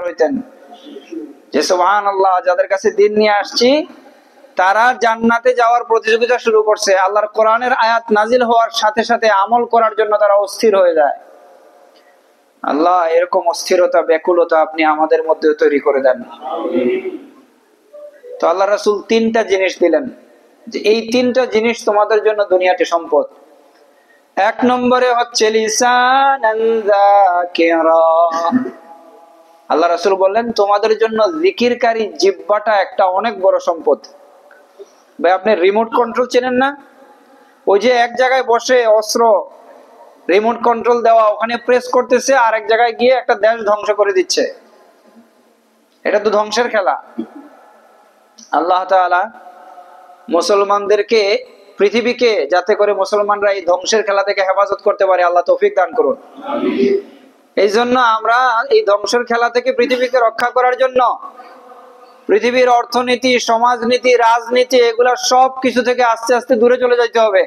হইতেন যে সুবহানাল্লাহ, যাদের কাছে দিন নিয়ে আসছি তারা জান্নাতে যাওয়ার প্রতিযোগিতা শুরু করছে। আল্লাহর কোরআনের আয়াত নাজিল হওয়ার সাথে সাথে আমল করার জন্য তারা অস্থির হয়ে যায়। আল্লাহ এরকম অস্থিরতা, ব্যাকুলতা আপনি আমাদের মধ্যে তৈরি করে দেন। তো আল্লাহ রাসূল তিনটা জিনিস দিলেন যে এই তিনটা জিনিস তোমাদের জন্য দুনিয়াতে সম্পদ। এক নম্বরে হচ্ছে লিসানান যাকিরা। আল্লাহ রাসূল বললেন তোমাদের জন্য জিকিরকারী জিহ্বাটা একটা অনেক বড় সম্পদ। ভাই আপনি রিমোট কন্ট্রোল চেনেন না? ওই যে এক জায়গায় বসে অস্ত্র রিমোট কন্ট্রোল দেওয়া, ওখানে প্রেস করতেছে, আর এক জায়গায় গিয়ে একটা দেশ ধ্বংস করে দিচ্ছে। এটা তো ধ্বংসের খেলা। আল্লাহ তাআলা মুসলমানদেরকে, পৃথিবীকে যাতে করে মুসলমানরা এই ধ্বংসের খেলা থেকে হেফাজত করতে পারে আল্লাহ তৌফিক দান করুন। এই জন্য আমরা এই ধ্বংসের খেলা থেকে পৃথিবীকে রক্ষা করার জন্য পৃথিবীর অর্থনীতি, সমাজনীতি, রাজনীতি এগুলা সব কিছু থেকে আস্তে আস্তে দূরে চলে যেতে হবে।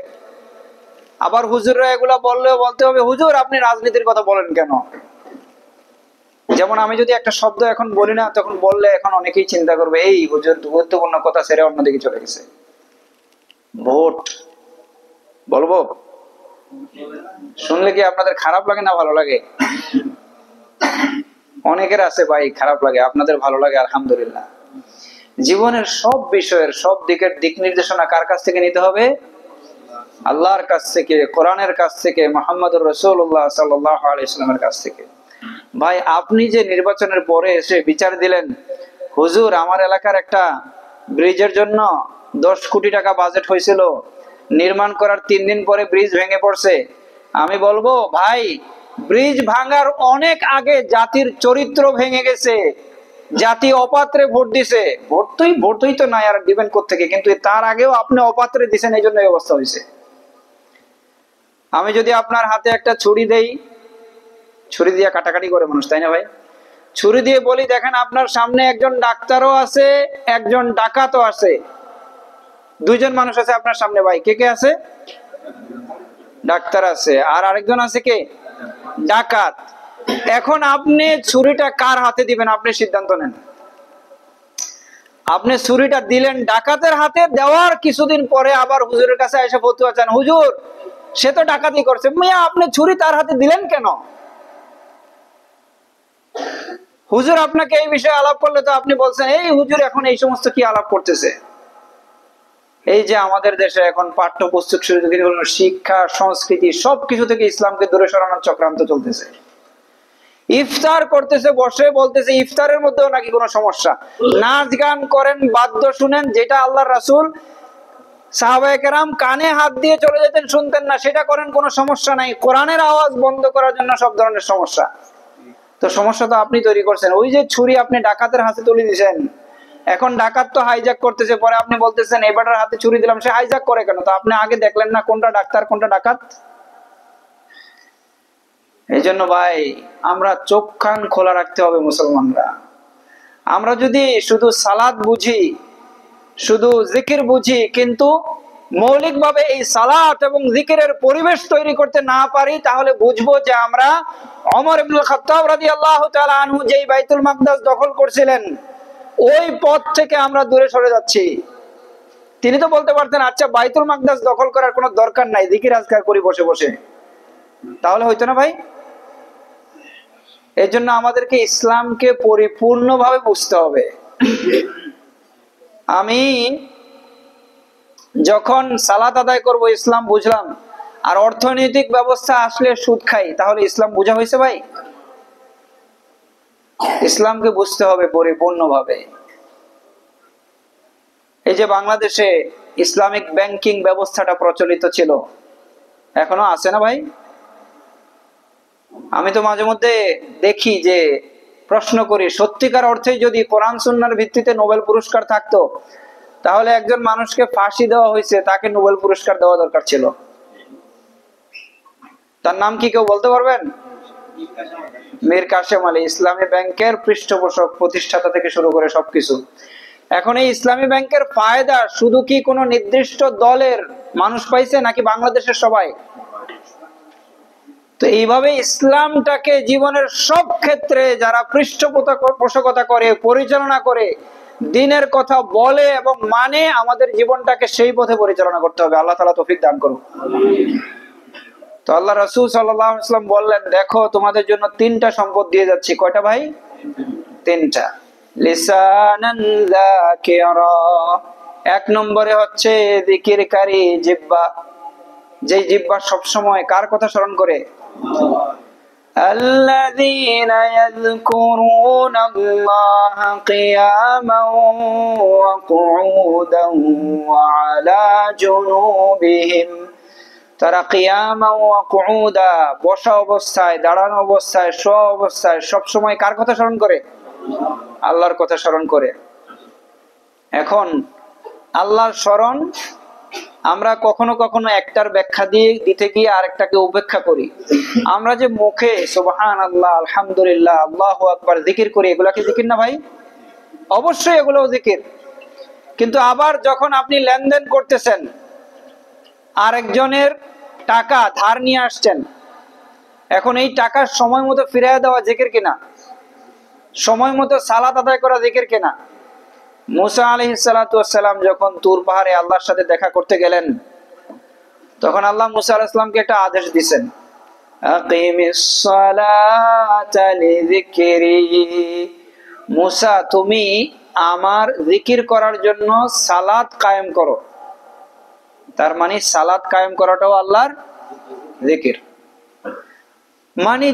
আবার হুজুররা এগুলা বললেও বলতে হবে, হুজুর আপনি রাজনীতির কথা বলেন কেন? যেমন আমি যদি একটা শব্দ এখন বলি না, তখন বললে এখন অনেকেই চিন্তা করবে এই হুজুর গুরুত্বপূর্ণ কথা ছেড়ে অন্যদিকে চলে গেছে। ভোট বলবো, শুনলে কি আপনাদের খারাপ লাগে না ভালো লাগে? অনেকের আছে ভাই খারাপ লাগে, আপনাদের ভালো লাগে আলহামদুলিল্লাহ। জীবনের সব বিষয়ের সব দিকের দিক নির্দেশনা কার কাছ থেকে নিতে হবে? আল্লাহর কাছ থেকে, কোরআনের কাছ থেকে, মুহাম্মদুর রাসূলুল্লাহ সাল্লাল্লাহু আলাইহি ওয়াসাল্লামের কাছ থেকে। ভাই আপনি যে নির্বাচনের পরে এসে বিচার দিলেন, হুজুর আমার এলাকার একটা ব্রিজের জন্য 10 কোটি টাকা বাজেট হয়েছিল, নির্মাণ করার 3 দিন পরে ব্রিজ ভেঙে পড়ছে। আমি বলবো ভাই ব্রিজ ভাঙার অনেক আগে জাতির চরিত্র ভেঙে গেছে, জাতি অপাত্রে ভোট দিছে। ভোটই তো নাই, আর দিবেন কোত্থেকে? কিন্তু তার আগেও আপনি অপাত্রে দিছেন, এই জন্য এই অবস্থা হয়েছে। আমি যদি আপনার হাতে একটা ছুরি দেই, ছুরি দিয়ে কাটাকাটি করে মানুষ, তাই না ভাই? ছুরি দিয়ে বলি দেখেন আপনার সামনে একজন ডাক্তারও আছে, একজন ডাকাতও আছে। দুইজন মানুষ আছে আপনার সামনে, ভাই কে কে আছে? ডাক্তার আছে, আর আরেকজন আছে কে? ডাকাত। এখন আপনি ছুরিটা কার হাতে দিবেন আপনি সিদ্ধান্ত নেন। আপনি ছুরিটা দিলেন ডাকাতের হাতে, দেওয়ার কিছুদিন পরে আবার হুজুরের কাছে এসে ফতোয়া চান, হুজুর সে তো ডাকাতি করছে। মিয়া আপনি ছুরি তার হাতে দিলেন কেন? হুজুর আপনাকে এই বিষয়ে আলাপ করলে তো আপনি বলছেন এই হুজুর এখন এই সমস্ত কি আলাপ করতেছে। এই যে আমাদের দেশে এখন পাঠ্যপুস্তক শুরু থেকে শিক্ষা, সংস্কৃতি সবকিছু থেকে ইসলামকে দূরে সরানোর চক্রান্ত চলতেছে। ইফতার করতেছে বসে, বলতেছে ইফতারের মধ্যেও নাকি কোনো সমস্যা। নাচ গান করেন, বাদ্য শুনেন, যেটা আল্লাহর রাসূল সাহাবায়ে কেরাম কানে হাত দিয়ে চলে যেতেন শুনতেন না, সেটা করেন, কোনো সমস্যা নাই। কোরআনের আওয়াজ বন্ধ করার জন্য সব ধরনের সমস্যা। তো সমস্যা তো আপনি তৈরি করছেন। ওই যে ছুরি আপনি ডাকাতের হাতে তুলে দিয়েছেন, এখন ডাকাত তো হাইজ্যাক করতেছে, পরে আপনি বলতেছেন এবারের হাতে ছুরি দিলাম, সে হাইজ্যাক করে কেন? তো আপনি আগে দেখলেন না কোনটা ডাক্তার কোনটা ডাকাত? এই জন্য ভাই আমরা চোখ কান খোলা রাখতে হবে মুসলমানরা। আমরা যদি শুধু সালাত বুঝি, শুধু জিকির বুঝি, কিন্তু মৌলিকভাবে এই সালাত এবং জিকিরের পরিবেশ তৈরি করতে না পারি, তাহলে বুঝবো যে আমরা ওমর ইবনুল খাত্তাব রাদিয়াল্লাহু তাআলা আনহু যেই বাইতুল মাকদাস দখল করছিলেন ওই পথ থেকে আমরা দূরে সরে যাচ্ছি। তিনি তো বলতে পারতেন আচ্ছা বাইতুল মাকদাস দখল করার কোনো দরকার নাই, জিকির আজকার করি বসে বসে, তাহলে হইতো না ভাই? এই জন্য আমাদেরকে ইসলামকে পরিপূর্ণভাবে বুঝতে হবে। আমি যখন সালাত আদায় করব ইসলাম বুঝলাম, আর অর্থনৈতিক ব্যবস্থা আসলে সুদ খাই, তাহলে ইসলাম বোঝা হয়েছে ভাই? ইসলামকে বুঝতে হবে পরিপূর্ণভাবে। এই যে বাংলাদেশে ইসলামিক ব্যাংকিং ব্যবস্থাটা প্রচলিত ছিল, এখনো আছে না ভাই? আমি তো মাঝে মধ্যে দেখি যে প্রশ্ন করি, সত্যিকার অর্থে যদি কোরআন সুন্নাহর ভিত্তিতে নোবেল পুরস্কার থাকতো, তাহলে একজন মানুষকে ফাঁসি দেওয়া হয়েছে, তাকে নোবেল পুরস্কার দেওয়া দরকার ছিল। তার নাম কি কেউ বলতে পারবেন? মীর কাসেম আলী, ইসলামী ব্যাংকের পৃষ্ঠপোষক, প্রতিষ্ঠাতা থেকে শুরু করে সবকিছু। এখন এই ইসলামী ব্যাংকের ফায়দা শুধু কি কোনো নির্দিষ্ট দলের মানুষ পাইছে নাকি বাংলাদেশের সবাই? তো এইভাবে ইসলামটাকে জীবনের সব ক্ষেত্রে যারা পৃষ্ঠপোষকতা করে, পরিচালনা করে, দ্বীনের কথা বলে এবং মানে, আমাদের জীবনটাকে সেই পথে পরিচালনা করতে হবে। আল্লাহ তাআলা তৌফিক দান করুন। তো আল্লাহ রাসূল সাল্লাল্লাহু আলাইহি ওয়াসাল্লাম বললেন, দেখো তোমাদের জন্য তিনটা সম্পদ দিয়ে যাচ্ছি। কয়টা ভাই? তিনটা। লিসানান যাকিরা, এক নম্বরে হচ্ছে জিকিরকারী জিহ্বা, যে জিহ্বা সব সময় কার কথা স্মরণ করে? الذين يذكرون الله قياما وقعودا وعلى جنوبهم, তারা কিয়ামা ওয়া কুউদা, বসা অবস্থায়, দাঁড়ানো অবস্থায়, শোয়া অবস্থায় সব সময় কার কথা স্মরণ করে? আল্লাহর কথা স্মরণ করে। এখন আল্লাহর স্মরণ আমরা কখনো কখনো একটার ব্যাখ্যা দিতে গিয়ে আরেকটাকে উপেক্ষা করি। আমরা যে মুখে সুবহানাল্লাহ, আলহামদুলিল্লাহ, আল্লাহু আকবার জিকির করি, এগুলা কি জিকির না ভাই? অবশ্যই এগুলোও জিকির। কিন্তু আবার যখন আপনি লেনদেন করতেছেন, আরেকজনের টাকা ধার নিয়ে আসছেন, এখন এই টাকা সময় মতো ফিরিয়ে দেওয়া জিকির কিনা? সময় মতো সালাত আদায় করা জিকির কিনা? মুসা আলাইহিস সালাতু ওয়াস সালাম যখন তুর পাহাড়ে আল্লাহর সাথে দেখা করতে গেলেন, তখন আল্লাহ মুসা আলাইহিস সালামকে একটা আদেশ দিয়েছেন, আকিমিস সালাতা লিযিকরি, মুসা তুমি আমার জিকির করার জন্য সালাত কায়েম করো। তার মানে সালাত কায়েম করাটাও আল্লাহর জিকির। মানে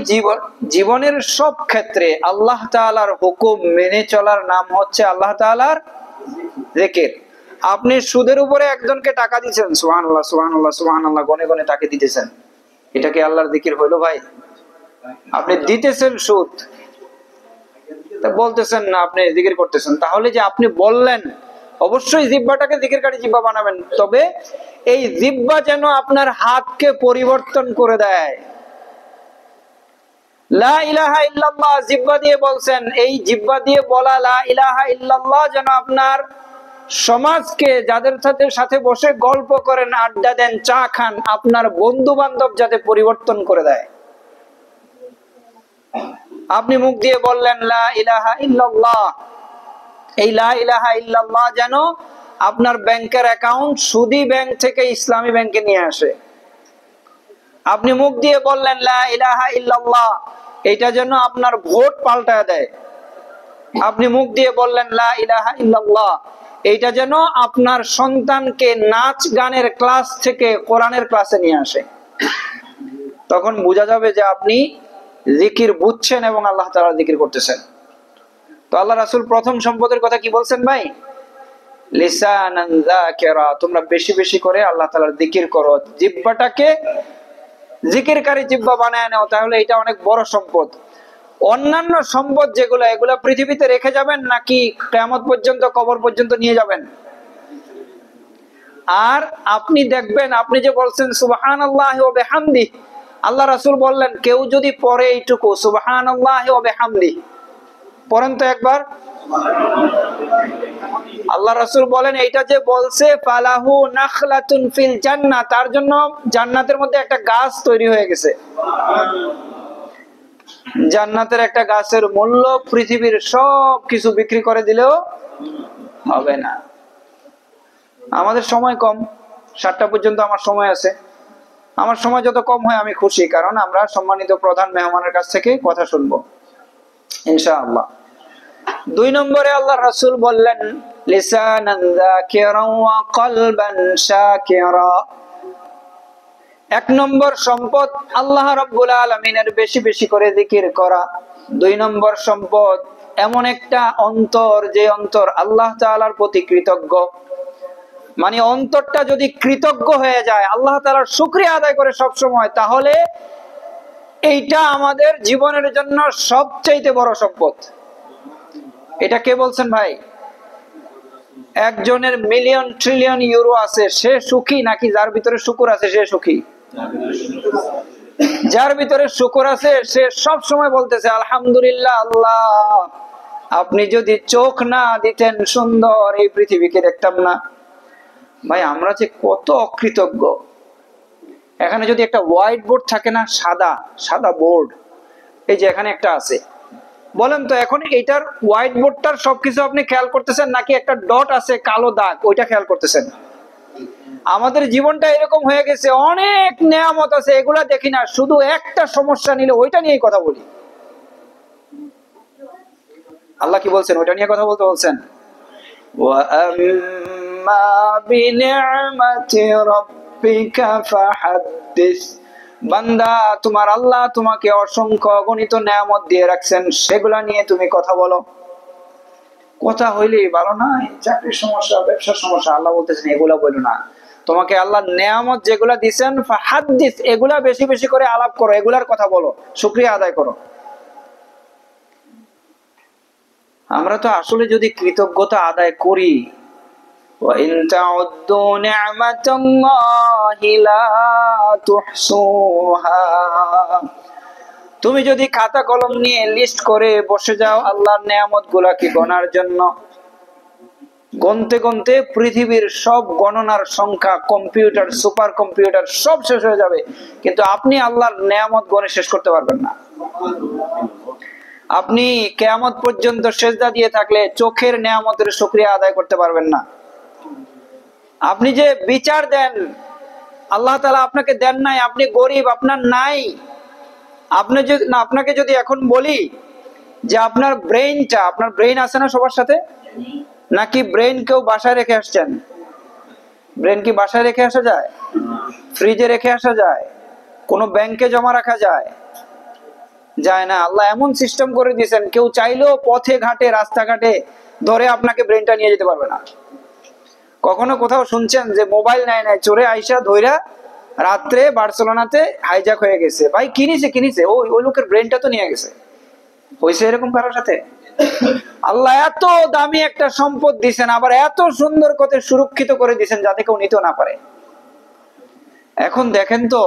জীবনের সব ক্ষেত্রে আল্লাহ তাআলার হুকুম মেনে চলার নাম হচ্ছে আল্লাহ তাআলার জিকির। আপনি সুদের উপরে একজনকে টাকা দিচ্ছেন, সুবহানাল্লাহ সুবহানাল্লাহ সুবহানাল্লাহ গনে গনে তাকে দিতেছেন, এটা কি আল্লাহর জিকির হইলো ভাই? আপনি দিতেছেন সুদ, তা বলতেছেন না আপনি জিকির করতেছেন। তাহলে যে আপনি বললেন, অবশ্যই জিহ্বাটাকে জিকিরকারী জিহ্বা বানাবেন, তবে এই জিহ্বা যেন আপনার হাতকে পরিবর্তন করে দেয়। লা ইলাহা ইল্লাল্লাহ জিহ্বা দিয়ে বলছেন, এই জিহ্বা দিয়ে বলা লা ইলাহা ইল্লাল্লাহ যেন আপনার সমাজকে, যাদের সাথে বসে গল্প করেন, আড্ডা দেন, চা খান, আপনার বন্ধু বান্ধব যাতে পরিবর্তন করে দেয়। আপনি মুখ দিয়ে বললেন লা ইলাহা ইল্লাল্লাহ, এই লা ইলাহা ইল্লাল্লাহ যেন আপনার ব্যাংকের অ্যাকাউন্ট সুদী ব্যাংক থেকে ইসলামী ব্যাংকে নিয়ে আসে। আপনি মুখ দিয়ে বললেন লা ইলাহা ইল্লাল্লাহ, এটা যেন আপনার ভোট পাল্টায় দেয়। আপনি মুখ দিয়ে বললেন লা ইলাহা ইল্লাল্লাহ, এইটা যেন আপনার সন্তানকে নাচ গানের ক্লাস থেকে কোরআনের ক্লাসে নিয়ে আসে। তখন বোঝা যাবে যে আপনি জিকির বুঝছেন এবং আল্লাহ তাআলার জিকির করতেছেন। তো আল্লাহ রাসূল প্রথম সম্পদের কথা কি বলছেন ভাই? লিসানান যাকিরা, তোমরা বেশি বেশি করে আল্লাহ তাআলার জিকির করো, জিহ্বাটাকে জিকিরকারী জিহ্বা বানায় নাও, তাহলে এটা অনেক বড় সম্পদ। অন্যান্য সম্পদ যেগুলো, এগুলা পৃথিবীতে রেখে যাবেন নাকি কিয়ামত পর্যন্ত, কবর পর্যন্ত নিয়ে যাবেন? আর আপনি দেখবেন, আপনি যে বলছেন সুবহানাল্লাহি ওয়া বিহামদিহি, আল্লাহ রাসূল বললেন কেউ যদি পড়ে এইটুকু সুবহানাল্লাহি ওয়া বিহামদিহি, পড়েন তো একবার। আল্লাহ রাসূল বলেন এইটা যে বলছে ফালাহু নাখলাতুন ফিল জান্নাহ, তার জন্য জান্নাতের মধ্যে একটা গাছ তৈরি হয়ে গেছে। জান্নাতের একটা গাছের মূল্য পৃথিবীর সব কিছু বিক্রি করে দিলেও হবে না। আমাদের সময় কম, 7টা পর্যন্ত আমার সময় আছে। আমার সময় যত কম হয় আমি খুশি, কারণ আমরা সম্মানিত প্রধান মেহমানের কাছ থেকে কথা শুনবো ইনশাআল্লাহ। 2 নম্বরে আল্লাহ রাসূল বললেন লিসানান যাকিরা ওয়া কলবান শাকিরা। 1 নম্বর সম্পদ আল্লাহ রাব্বুল আলামিনের বেশি বেশি করে জিকির করা। 2 নম্বর সম্পদ এমন একটা অন্তর, যে অন্তর আল্লাহ তাআলার প্রতি কৃতজ্ঞ। মানে অন্তরটা যদি কৃতজ্ঞ হয়ে যায়, আল্লাহ তাআলার শুকরিয়া আদায় করে সব সময়, তাহলে এইটা আমাদের জীবনের জন্য সবচেয়ে বড় সম্পদ। এটা কে বলছেন ভাই? একজনের মিলিয়ন ট্রিলিয়ন ইউরো আছে, সে সুখী নাকি যার ভিতরে শুকর আছে সে সুখী? যার ভিতরে শুকর আছে সে সব সময় বলতেছে আলহামদুলিল্লাহ, আল্লাহ আপনি যদি চোখ না দিতেন সুন্দর এই পৃথিবীকে দেখতাম না। ভাই আমরা যে কত অকৃতজ্ঞ, এখানে যদি একটা হোয়াইট বোর্ড থাকে না, সাদা সাদা বোর্ড, এই যে এখানে একটা আছে, বলেন তো এখন এটার হোয়াইট বোর্ডটার সবকিছু আপনি খেয়াল করতেছেন নাকি একটা ডট আছে কালো দাগ ওইটা খেয়াল করতেছেন? আমাদের জীবনটা এরকম হয়ে গেছে, অনেক নেয়ামত আছে এগুলা দেখি না, শুধু একটা সমস্যা নিলে ওইটা নিয়েই কথা বলি। আল্লাহ কি বলছেন? ওইটা নিয়ে কথা বলতে বলছেন। ওয়াম্মা বিনি'মাতি রাব্বিকা ফাহাদ্দিস, বান্দা তোমার আল্লাহ তোমাকে অসংখ্য অগণিত নেয়ামত দিয়ে রাখছেন, সেগুলা নিয়ে তুমি কথা বলো। কথা হইলেই ভালো নাই, চাকরির সমস্যা, ব্যবসার সমস্যা, আল্লাহ বলতেছেন এগুলা বলো না, তোমাকে আল্লাহ নেয়ামত যেগুলা দিচ্ছেন ফাহাদ্দিস, এগুলা বেশি বেশি করে আলাপ করো, এগুলার কথা বলো, শুকরিয়া আদায় করো। আমরা তো আসলে যদি কৃতজ্ঞতা আদায় করি, وَإِن تَعُدُّوا نِعْمَةَ اللَّهِ لَا تُحْصُوهَا, তুমি যদি খাতা কলম নিয়ে লিস্ট করে বসে যাও আল্লাহর নেয়ামত গুলাকে গণার জন্য, গনতে গনতে পৃথিবীর সব গণনার সংখ্যা, কম্পিউটার, সুপার কম্পিউটার সব শেষ হয়ে যাবে, কিন্তু আপনি আল্লাহর নেয়ামত গণে শেষ করতে পারবেন না। আপনি কিয়ামত পর্যন্ত সেজদা দিয়ে থাকলে চোখের নেয়ামতের শুকরিয়া আদায় করতে পারবেন না। আপনি যে বিচার দেন, আল্লাহ তাআলা আপনাকে দেন নাই, আপনি গরিব, আপনার নাই, আপনি যদি না, আপনাকে যদি এখন বলি যে আপনার ব্রেইনটা, আপনার ব্রেইন আছে না সবার সাথে, নাকি ব্রেইন কেউ বাসায় রেখে আসছেন? ব্রেইন কি বাসায় রেখে আসা যায়? ফ্রিজে রেখে আসা যায়? কোন ব্যাংকে জমা রাখা যায়? যায় না। আল্লাহ এমন সিস্টেম করে দিয়েছেন, কেউ চাইলেও পথে ঘাটে রাস্তাঘাটে ধরে আপনাকে ব্রেইনটা নিয়ে যেতে পারবে না। কখনো কোথাও শুনছেন যে মোবাইল নেয় নাই, চোরে আইসা ধইরা রাত্রে বার্সেলোনাতে হাইজ্যাক হয়ে গেছে? ভাই কিনিছে ওই লোকের ব্রেইনটা তো নিয়ে গেছে। হইছে এরকম কারোর সাথে? আল্লাহ এত দামি একটা সম্পদ দিয়েছেন, আবার এত সুন্দর করে সুরক্ষিত করে দিয়েছেন যাতে কেউ নিতে না পারে। এখন দেখেন তো,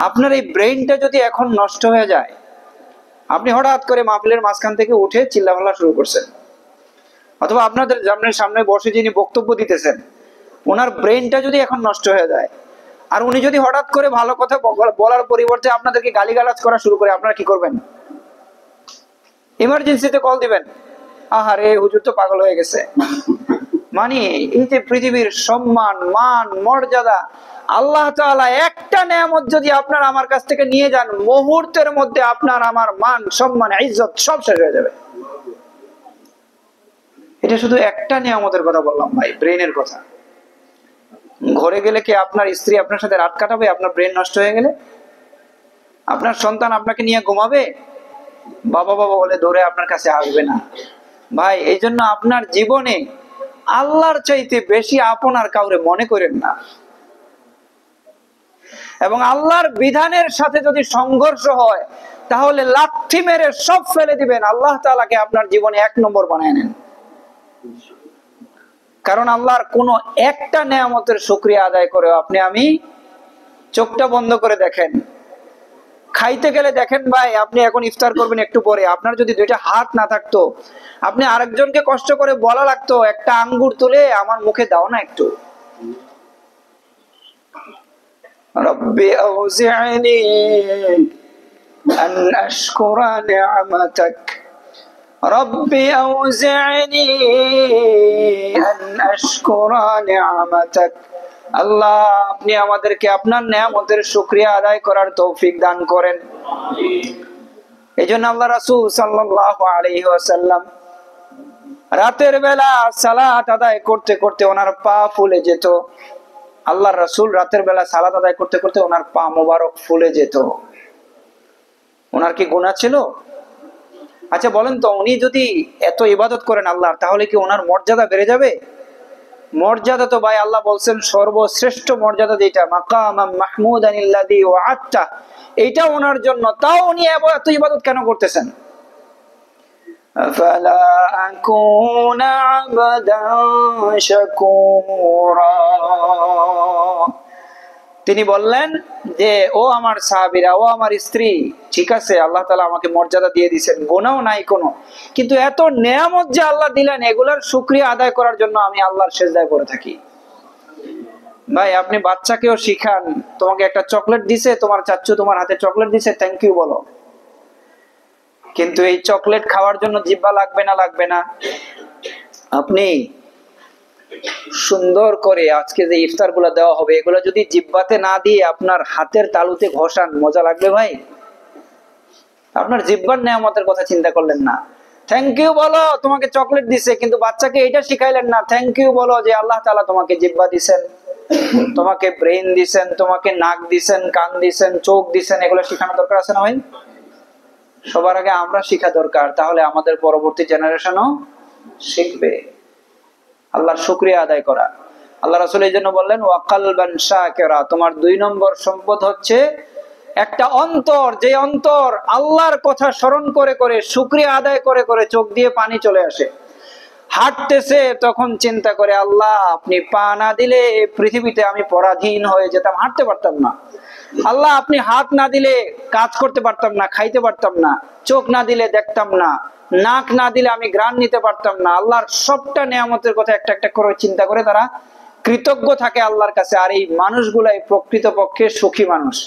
আপনার এই ব্রেইনটা যদি এখন নষ্ট হয়ে যায়, আপনি হঠাৎ করে মাহফিলের মাঝখান থেকে উঠে চিল্লাপাল্লা শুরু করছেন, অথবা আপনাদের সামনে বসে যিনি বক্তব্য দিতেছেন ওনার ব্রেইনটা যদি এখন নষ্ট হয়ে যায়, আর উনি যদি হঠাৎ করে ভালো কথা বলার পরিবর্তে আপনাদেরকে গালিগালাজ করা শুরু করে, আপনারা কি করবেন? ইমার্জেন্সিতে কল দিবেন, আহারে হুজুর তো পাগল হয়ে গেছে। মানে এই যে পৃথিবীর সম্মান, মান, মর্যাদা, আল্লাহ তাআলা একটা নেয়ামত যদি আপনার আমার কাছ থেকে নিয়ে যান, মুহূর্তের মধ্যে আপনার আমার মান, সম্মান, ইজ্জত সব শেষ হয়ে যাবে। এটা শুধু একটা নিয়ামতের কথা বললাম ভাই, ব্রেনের কথা। ঘরে গেলে কি আপনার স্ত্রী আপনার সাথে রাত কাটাবে আপনার ব্রেন নষ্ট হয়ে গেলে? আপনার সন্তান আপনাকে নিয়ে ঘুমাবে? বাবা বাবা বলে দৌড়ে আপনার কাছে আসবে না ভাই। এই জন্য আপনার জীবনে আল্লাহর চাইতে বেশি আপন আর কাউরে মনে করেন না, এবং আল্লাহর বিধানের সাথে যদি সংঘর্ষ হয় তাহলে লাথি মেরে সব ফেলে দিবেন, আল্লাহ তাআলাকে আপনার জীবনে 1 নম্বর বানায় নেন। কারণ আল্লাহর কোন একটা নেয়ামতের শুকরিয়া আদায় করে আপনি আমি চোখটা বন্ধ করে দেখেন, খাইতে গেলে দেখেন ভাই, আপনি এখন ইফতার করবেন একটু পরে, আপনার যদি 2টা হাত না থাকতো, আপনি আরেকজনকে কষ্ট করে বলা লাগতো একটা আঙ্গুর তুলে আমার মুখে দাও না একটু। রব্বি আউজি'নি আন আশকুরা নি'মাতাক, রব্বি আউজি'নি আন আশকুরা নি'মাতাক। আল্লাহ আপনি আমাদেরকে আপনার নেয়ামতের শুকরিয়া আদায় করার তৌফিক দান করেন। এইজন্য আল্লাহ রাসূল সাল্লাল্লাহু আলাইহি ওয়াসাল্লাম রাতের বেলা সালাত আদায় করতে করতে ওনার পা ফুলে যেত। আল্লাহর রাসূল রাতের বেলা সালাত আদায় করতে করতে ওনার পা মোবারক ফুলে যেত। ওনার কি গুনাহ ছিল? আচ্ছা বলেন তো, উনি যদি এত ইবাদত করেন আল্লাহর, তাহলে কি ওনার মর্যাদা বেড়ে যাবে? মর্যাদা তো ভাই আল্লাহ বলছেন সর্বশ্রেষ্ঠ মর্যাদা যেটা, মাকামাম মাহমুদানিল্লাযী ওয়া'আদতা, এটা ওনার জন্য, তাও উনি এত ইবাদত কেন করতেছেন? আফালা আকুনা আবদান শাকুরা। তিনি বললেন যে ও আমার সাহাবীরা, ও আমার স্ত্রী, ঠিক আছে আল্লাহ তাআলা আমাকে মর্যাদা দিয়ে দিয়েছেন, গুনাহ নাই কোনো, কিন্তু এত নেয়ামত যে আল্লাহ দিলেন এগুলার শুকরিয়া আদায় করার জন্য আমি আল্লাহর সিজদায় পড়ে থাকি। ভাই আপনি বাচ্চাকেও শিখান, তোমাকে একটা চকলেট দিছে, তোমার চাচ্চু তোমার হাতে চকলেট দিছে, থ্যাংক ইউ বলো। কিন্তু এই চকলেট খাওয়ার জন্য জিহ্বা লাগবে না? লাগবে না? আপনি সুন্দর করে আজকে যে ইফতার গুলা দেওয়া হবে, এগুলো যদি জিহ্বাতে না দিয়ে আপনার হাতের তালুতে ঘষান, মজা লাগবে ভাই? আপনার জিহ্বার নেয়ামতের কথা চিন্তা করলেন না। থ্যাংক ইউ বলো, তোমাকে চকলেট দিছে, কিন্তু বাচ্চাকে এটা শিখাইলেন না। থ্যাংক ইউ বলো যে আল্লাহ তাআলা তোমাকে জিহ্বা দিছেন, তোমাকে ব্রেন দিছেন, তোমাকে নাক দিছেন, কান দিছেন, চোখ দিছেন। এগুলো শিখানো দরকার আছে না ভাই? সবার আগে আমরা শিখা দরকার, তাহলে আমাদের পরবর্তী জেনারেশনও শিখবে। আল্লাহর শুকরিয়া আদায় করা। আল্লাহ রাসূল এই জন্য বললেন ওয়া কলবান শাকিরা, তোমার 2 নম্বর সম্পদ হচ্ছে একটা অন্তর, যে অন্তর আল্লাহর কথা স্মরণ করে করে, শুকরিয়া আদায় করে করে চোখ দিয়ে পানি চলে আসে। হাঁটতেছে তখন চিন্তা করে, আল্লাহ আপনি পা না দিলে পৃথিবীতে আমি পরাধীন হয়ে যেতাম, হাঁটতে পারতাম না। আল্লাহ আপনি হাত না দিলে কাজ করতে পারতাম না, খাইতে পারতাম না। চোখ না দিলে দেখতাম না, নাক না দিলে আমি ঘ্রাণ নিতে পারতাম না। আল্লাহর সবটা নিয়ামতের কথা একটা একটা করে চিন্তা করে তারা কৃতজ্ঞ থাকে আল্লাহর কাছে। আর এই মানুষগুলাই প্রকৃতপক্ষে সুখী মানুষ।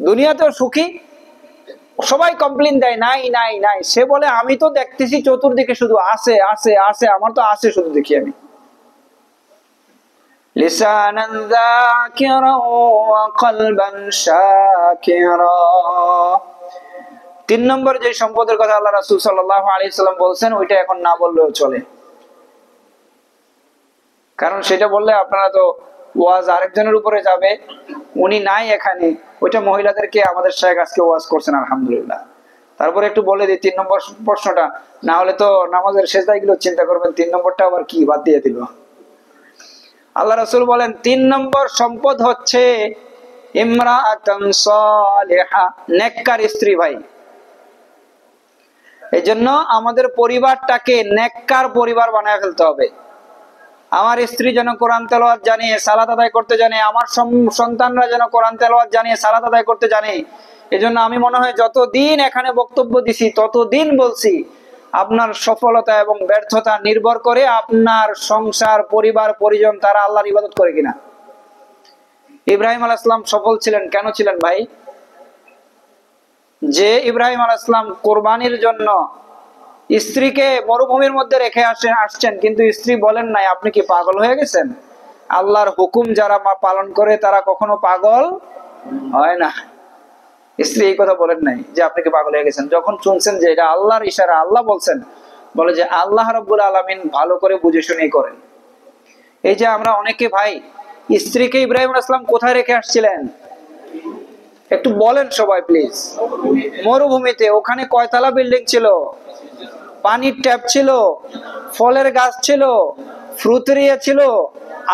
দুনিয়াতেও সুখী, সবাই কমপ্লেন দেয় নাই নাই নাই, সে বলে আমি তো দেখতেছি চতুর্দিকে শুধু আছে আছে আছে, আমার তো আছে শুধু দেখি আমি। লিসানান যাকিরা ওয়া কলবান শাকিরা। 3 নম্বর যে সম্পদের কথা আল্লাহ রাসূল সাল্লাল্লাহু আলাইহি সাল্লাম বলছেন, ওইটা এখন না বললেও চলে। কারণ সেটা বললে আপনারা তো ওয়াজ আরেকজনের উপরে যাবে, উনি নাই এখানে। ওইটা মহিলাদেরকে আমাদের শায়েখ আজকে ওয়াজ করছেন, আলহামদুলিল্লাহ। তারপরে একটু বলে দিই 3 নম্বর প্রশ্নটা, না হলে তো নামাজের সেজদাগুলো চিন্তা করবেন 3 নম্বরটা আবার কি বাদ দিয়ে দিল। আল্লাহ রাসূল বলেন 3 নম্বর সম্পদ হচ্ছে ইমরাআতুন সালিহা, নেককার স্ত্রী। ভাই এই জন্য আমাদের পরিবারটাকে নেককার পরিবার বানায় ফেলতে হবে। আমার স্ত্রী যেন কোরআন তেলাওয়াত জানে, সালাত আদায় করতে জানে, আমার সন্তানরা যেন কোরআন তেলাওয়াত জানে, সালাত আদায় করতে জানে। এজন্য আমি মনে হয় যতদিন এখানে বক্তব্য দিছি ততদিন বলছি, আপনার সফলতা এবং ব্যর্থতা নির্ভর করে আপনার সংসার, পরিবার, পরিজন তারা আল্লাহর ইবাদত করে কিনা। ইব্রাহিম আলাইহিস সালাম সফল ছিলেন, কেন ছিলেন ভাই? যে ইব্রাহিম আলাইহিস সালাম কুরবানির জন্য স্ত্রীকে মরুভূমির মধ্যে রেখে আসছেন, কিন্তু স্ত্রী বলেন নাই আপনি কি পাগল হয়ে গেছেন? আল্লাহর হুকুম যারা পালন করে তারা কখনো পাগল হয় না। স্ত্রী এই কথা বলেন নাই যে আপনি কি পাগল হয়ে গেছেন। যখন শুনছেন যে এটা আল্লাহর ইশারা, আল্লাহ বলছেন, বলে যে আল্লাহ রাব্বুল আলামিন ভালো করে বুঝে শুনে করেন। এই যে আমরা অনেকে ভাই, স্ত্রীকে ইব্রাহিম আলাইহিস সালাম কোথায় রেখে আসছিলেন একটু বলেন সবাই প্লিজ? মরুভূমিতে। ওখানে কয়তলা বিল্ডিং ছিল? পানির ট্যাপ ছিল, ফলের গাছ ছিল, ফ্রুটেরিয়া ছিল,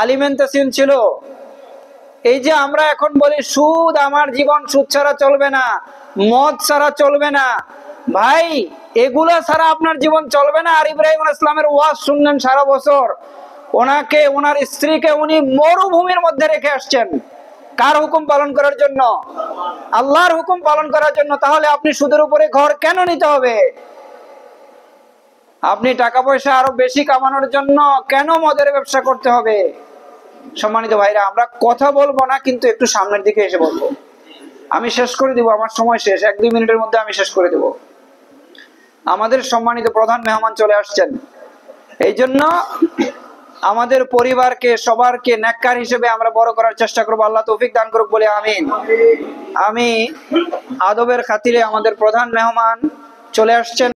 আলিমেন্টেশন ছিল। এই যে আমরা এখন বলি সুদ, আমার জীবন সুদ ছাড়া চলবে না, মদ ছাড়া চলবে না। ভাই এগুলা ছাড়া আপনার জীবন চলবে না। আর ইব্রাহিম আলাইহিস সালামের ওয়াজ শুনলেন সারা বছর, ওনাকে, ওনার স্ত্রীকে উনি মরুভূমির মধ্যে রেখে আসছেন। কার হুকুম পালন করার জন্য? আল্লাহর হুকুম পালন করার জন্য। তাহলে আপনি সুদের উপরে ঘর কেন নিতে হবে? আপনি টাকা পয়সা আরো বেশি কামানোর জন্য কেন মদের ব্যবসা করতে হবে? সম্মানিত ভাইরা, আমরা কথা বলবো না, কিন্তু একটু সামনের দিকে এসে বলবো। আমি শেষ করে দিব, আমার সময় শেষ, 1-2 মিনিটের মধ্যে আমি শেষ করে দেব। আমাদের সম্মানিত প্রধান মেহমান চলে আসছেন। এই জন্য আমাদের পরিবারকে, সবারকে নেককার হিসেবে আমরা বড় করার চেষ্টা করবো। আল্লাহ তৌফিক দান করুক বলে আমিন। আমি আদবের খাতিরে আমাদের প্রধান মেহমান চলে আসছেন।